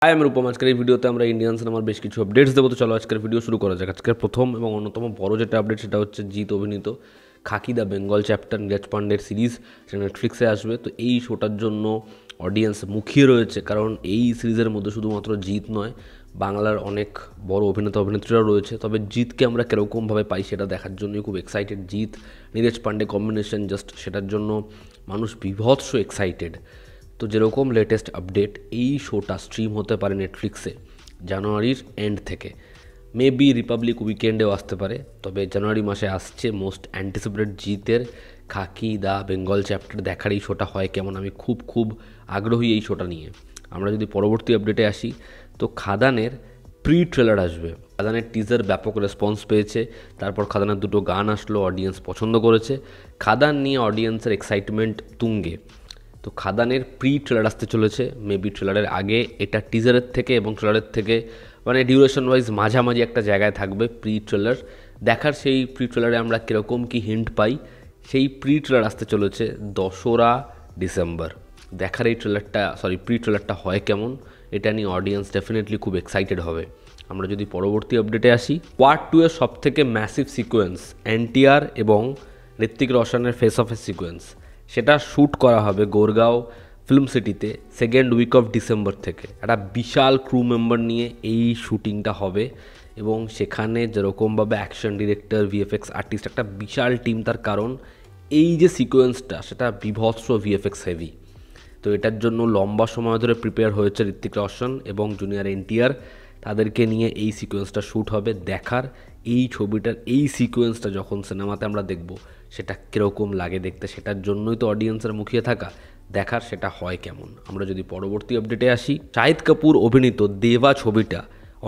High, আমি রূপম। আজকের এই ভিডিওতে আমরা ইন্ডিয়ান সিনেমার বেশ কিছু আপডেটস দেবো। তো চলো আজকের ভিডিও শুরু করা যাক। আজকের প্রথম এবং অন্যতম বড় যেটা আপডেট সেটা হচ্ছে জিৎ অভিনীত Khakee the Bengal chapter Neeraj পান্ডের সিরিজ, সেটা নেটফ্লিক্সে আসবে। তো এই শোটার জন্য অডিয়েন্স মুখিয়ে রয়েছে, কারণ এই সিরিজের মধ্যে শুধুমাত্র জিৎ নয়, বাংলার অনেক বড় অভিনেতা অভিনেত্রীরাও রয়েছে। তবে জিৎকে আমরা কীরকমভাবে পাই সেটা দেখার জন্যই খুব excited. Jeet Neeraj Pandey combination just সেটার জন্য মানুষ বিভৎস এক্সাইটেড। তো যেরকম লেটেস্ট আপডেট, এই শোটা স্ট্রিম হতে পারে নেটফ্লিক্সে জানুয়ারির এন্ড থেকে। মেবি রিপাবলিক উইকেন্ডেও আসতে পারে, তবে জানুয়ারি মাসে আসছে। মোস্ট অ্যান্টিসিপেটেড জিতের খাকি দ্য বেঙ্গল চ্যাপ্টার দেখার এই শোটা হয় কেমন, আমি খুব আগ্রহী এই শোটা নিয়ে। আমরা যদি পরবর্তী আপডেটে আসি, তো খাদানের প্রি ট্রেলার আসবে। খাদানের টিজার ব্যাপক রেসপন্স পেয়েছে, তারপর খাদানের দুটো গান আসলো, অডিয়েন্স পছন্দ করেছে। খাদান নিয়ে অডিয়েন্সের এক্সাইটমেন্ট তুঙ্গে। তো খাদানের প্রি ট্রেলার আসতে চলেছে, মেবি ট্রেলারের আগে। এটা টিজারের থেকে এবং ট্রেলারের থেকে মানে ডিউরেশন ওয়াইজ মাঝামাঝি একটা জায়গায় থাকবে প্রি ট্রেলার দেখার। সেই প্রি ট্রেলারে আমরা কীরকম কী হিন্ট পাই, সেই প্রি ট্রেলার আসতে চলেছে 2রা ডিসেম্বর। দেখার এই প্রি ট্রেলারটা হয় কেমন, এটা নিয়ে অডিয়েন্স ডেফিনেটলি খুব এক্সাইটেড হবে। আমরা যদি পরবর্তী আপডেটে আসি, পার্ট 2 এর সবথেকে ম্যাসিভ সিকোয়েন্স এনটিআর এবং ঋত্বিক রোশনের ফেস অফের সিকোয়েন্স, সেটা শ্যুট করা হবে গোরগাঁও ফিল্ম সিটিতে 2nd উইক অফ ডিসেম্বর থেকে। একটা বিশাল ক্রু মেম্বার নিয়ে এই শ্যুটিংটা হবে এবং সেখানে যেরকমভাবে অ্যাকশন ডিরেক্টর, ভিএফএক্স আর্টিস্ট, একটা বিশাল টিম। তার কারণ এই যে সিকোয়েন্সটা সেটা বিভৎস ভিএফএক্স হেভি। তো এটার জন্য লম্বা সময় ধরে প্রিপেয়ার হয়েছে ঋত্বিক রোশন এবং জুনিয়র এনটিআর, তাদেরকে নিয়ে এই সিকোয়েন্সটা শ্যুট হবে। দেখার এই ছবিটার এই সিকোয়েন্সটা যখন সিনেমাতে আমরা দেখব সেটা কীরকম লাগে দেখতে, সেটার জন্যই তো অডিয়েন্সের মুখিয়ে থাকা। দেখার সেটা হয় কেমন। আমরা যদি পরবর্তী আপডেটে আসি, শাহিদ কাপুর অভিনীত দেবা ছবিটা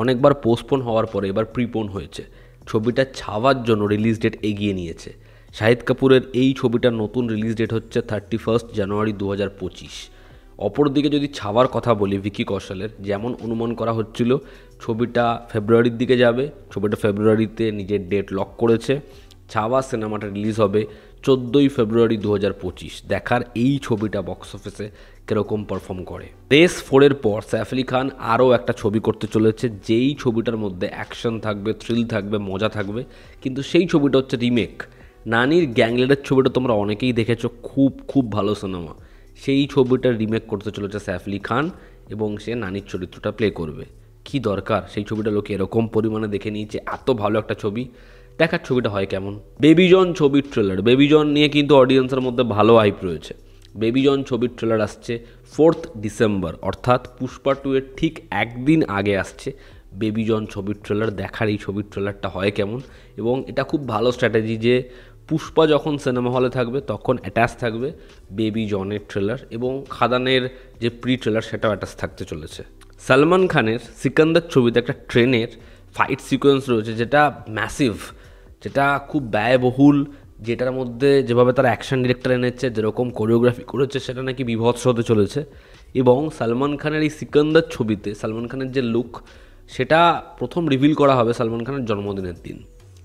অনেকবার পোস্টপোন হওয়ার পরে এবার প্রিপোন হয়েছে। ছবিটা ছাওয়ার জন্য রিলিজ ডেট এগিয়ে নিয়েছে। শাহিদ কাপুরের এই ছবিটার নতুন রিলিজ ডেট হচ্ছে 31 জানুয়ারি 2025। অপরদিকে যদি ছাওয়ার কথা বলি, ভিকি কৌশলের যেমন অনুমান করা হচ্ছিল ছবিটা ফেব্রুয়ারির দিকে যাবে, ছবিটা ফেব্রুয়ারিতে নিজের ডেট লক করেছে। ছাওয়া সিনেমাটা রিলিজ হবে 14ই ফেব্রুয়ারি 2025। দেখার এই ছবিটা বক্স অফিসে কীরকম পারফর্ম করে। রেস 4-এর পর সাইফ আলি খান আরও একটা ছবি করতে চলেছে, যেই ছবিটার মধ্যে অ্যাকশন থাকবে, থ্রিল থাকবে, মজা থাকবে। কিন্তু সেই ছবিটা হচ্ছে রিমেক। নানির গ্যাংলিডার ছবিটা তোমরা অনেকেই দেখেছো, খুব ভালো সিনেমা। সেই ছবিটার রিমেক করতে চলেছে সাইফ আলি খান এবং সে নানির চরিত্রটা প্লে করবে। কি দরকার, সেই ছবিটা লোকে এরকম পরিমাণে দেখে নিয়েছে, এত ভালো একটা ছবি। দেখার ছবিটা হয় কেমন। বেবি জন ছবির ট্রেলার, বেবি জন নিয়ে কিন্তু অডিয়েন্সের মধ্যে ভালো হাইপ রয়েছে। বেবি জন ছবির ট্রেলার আসছে 4th ডিসেম্বর, অর্থাৎ পুষ্পা 2 এর ঠিক একদিন আগে আসছে বেবি জন ছবির ট্রেলার। দেখার এই ছবির ট্রেলারটা হয় কেমন। এবং এটা খুব ভালো স্ট্র্যাটেজি যে পুষ্পা যখন সিনেমা হলে থাকবে তখন অ্যাটাচ থাকবে বেবি জনের ট্রেলার, এবং খাদানের যে প্রি ট্রেলার সেটাও অ্যাটাচ থাকতে চলেছে। সালমান খানের সিকান্দার ছবিতে একটা ট্রেনের ফাইট সিকোয়েন্স রয়েছে, যেটা ম্যাসিভ, যেটা খুব ব্যয়বহুল, যেটার মধ্যে যেভাবে তারা অ্যাকশন ডিরেক্টর এনেছে, যেরকম কোরিওগ্রাফি করেছে, সেটা নাকি বিভৎস হতে চলেছে। এবং সালমান খানের এই সিকান্দার ছবিতে সালমান খানের যে লুক, সেটা প্রথম রিভিল করা হবে সালমান খানের জন্মদিনের দিন।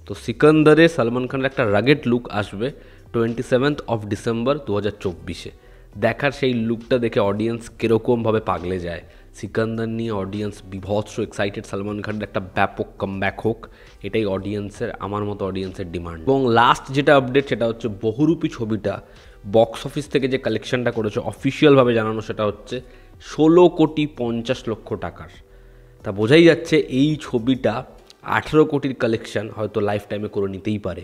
তো সিকান্দারে সালমান খানের একটা রাগেড লুক আসবে 27th অফ ডিসেম্বর 2024-এ। দেখার সেই লুকটা দেখে অডিয়েন্স কীরকমভাবে পাগলে যায়। সিকান্দার নিয়ে অডিয়েন্স বিভৎস এক্সাইটেড, সালমান খানের একটা ব্যাপক কামব্যাক হোক, এটাই অডিয়েন্সের, আমার মতো অডিয়েন্সের ডিমান্ড। এবং লাস্ট যেটা আপডেট সেটা হচ্ছে বহুরূপী ছবিটা বক্স অফিস থেকে যে কালেকশনটা করেছে অফিসিয়ালভাবে জানানো, সেটা হচ্ছে 16,50,00,000 টাকার। তা বোঝাই যাচ্ছে এই ছবিটা 18 কোটির কালেকশন হয়তো লাইফ টাইমে করে নিতেই পারে।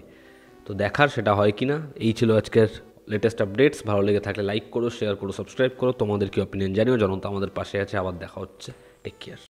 তো দেখার সেটা হয় কি না। এই ছিল আজকের লেটেস্ট আপডেটস। ভালো লেগে থাকলে লাইক করো, শেয়ার করো, সাবস্ক্রাইব করো। তোমাদের কি অপিনিয়ন জানিও। জনতা আমাদের পাশে আছে। আবার দেখা হচ্ছে। Take care.